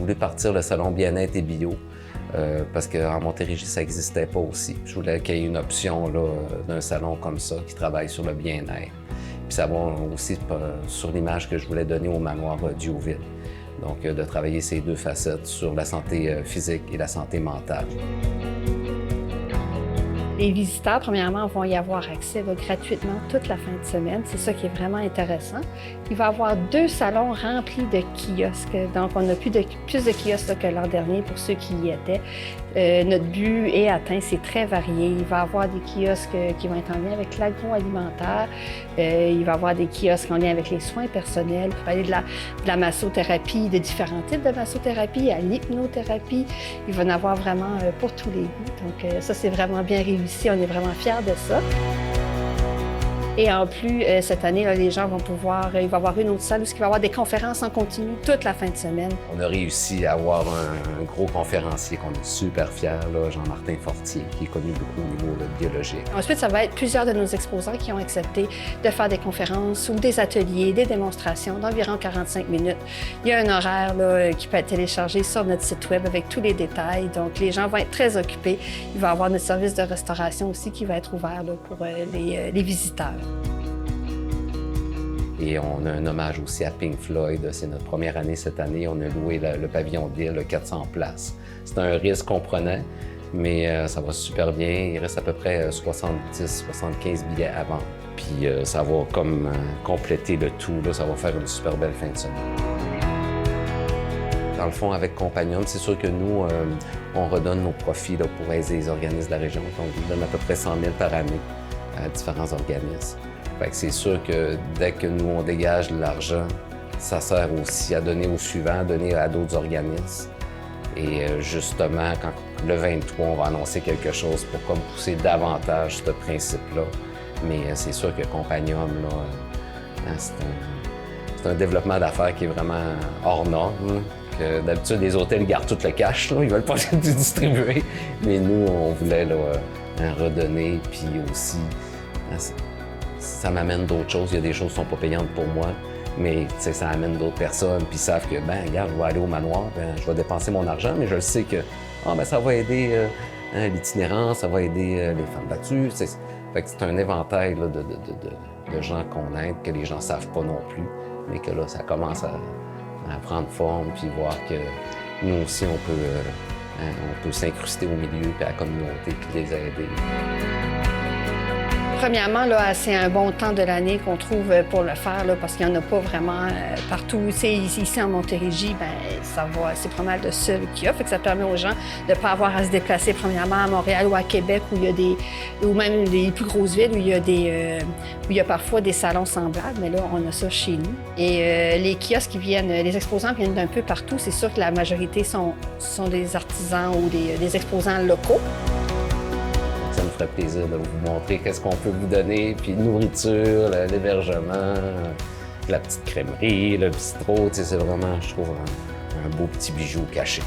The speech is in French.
voulu partir le salon bien-être et bio parce qu'en Montérégie, ça n'existait pas aussi. Je voulais qu'il y ait une option là, d'un salon comme ça qui travaille sur le bien-être. Puis ça va aussi sur l'image que je voulais donner au manoir Diouville. Donc, de travailler ces deux facettes sur la santé physique et la santé mentale. Les visiteurs, premièrement, vont y avoir accès là, gratuitement toute la fin de semaine. C'est ça qui est vraiment intéressant. Il va y avoir 2 salons remplis de kiosques. Donc, on a plus de kiosques là, que l'an dernier pour ceux qui y étaient. Notre but est atteint, c'est très varié. Il va y avoir des kiosques qui vont être en lien avec l'agroalimentaire. Il va y avoir des kiosques en lien avec les soins personnels. Il va aller de la massothérapie, de différents types de massothérapie à l'hypnothérapie. Il va y en avoir vraiment pour tous les goûts. Donc, ça, c'est vraiment bien réussi. On est vraiment fiers de ça. Et en plus, cette année, là, les gens vont pouvoir... il va y avoir une autre salle où il va y avoir des conférences en continu toute la fin de semaine. On a réussi à avoir un gros conférencier qu'on est super fiers, là, Jean-Martin Fortier, qui est connu beaucoup au niveau biologique. Ensuite, ça va être plusieurs de nos exposants qui ont accepté de faire des conférences ou des ateliers, des démonstrations d'environ 45 minutes. Il y a un horaire là, qui peut être téléchargé sur notre site web avec tous les détails. Donc, les gens vont être très occupés. Il va y avoir notre service de restauration aussi qui va être ouvert là, pour les visiteurs. Et on a un hommage aussi à Pink Floyd. C'est notre première année cette année. On a loué le pavillon de l'île, 400 places. C'est un risque qu'on prenait, mais ça va super bien. Il reste à peu près 70-75 billets à vendre. Puis ça va comme compléter le tout. Là. Ça va faire une super belle fin de semaine. Dans le fond, avec Compagnum, c'est sûr que nous, on redonne nos profits là, pour aider les organismes de la région. Donc, on donne à peu près 100 000 par année à différents organismes. Fait que c'est sûr que dès que nous, on dégage de l'argent, ça sert aussi à donner aux suivants, à donner à d'autres organismes. Et justement, quand le 23, on va annoncer quelque chose pour comme pousser davantage ce principe-là. Mais c'est sûr que Compagnum, là, c'est un développement d'affaires qui est vraiment hors norme. Que d'habitude, les hôtels gardent tout le cash, là, ils veulent pas le distribuer. Mais nous, on voulait là, redonner, puis aussi... ça m'amène d'autres choses. Il y a des choses qui ne sont pas payantes pour moi, mais ça amène d'autres personnes, puis ils savent que, regarde, je vais aller au manoir, je vais dépenser mon argent, mais je le sais que ça va aider l'itinérance, ça va aider les femmes battues. Fait que c'est un éventail là, de gens qu'on aide, que les gens ne savent pas non plus, mais que là, ça commence à prendre forme, puis voir que nous aussi, on peut s'incruster au milieu, puis à la communauté, puis les aider. Premièrement, là, c'est un bon temps de l'année qu'on trouve pour le faire, là, parce qu'il n'y en a pas vraiment partout. Ici en Montérégie, c'est pas mal de seuls qu'il y a. Fait que ça permet aux gens de ne pas avoir à se déplacer, premièrement, à Montréal ou à Québec, ou même les plus grosses villes où il y a parfois des salons semblables. Mais là, on a ça chez nous. Et les kiosques les exposants viennent d'un peu partout. C'est sûr que la majorité sont des artisans ou des exposants locaux. Ça me ferait plaisir de vous montrer qu'est-ce qu'on peut vous donner, puis nourriture, l'hébergement, la petite crèmerie, le bistrot, c'est vraiment, je trouve, un beau petit bijou caché.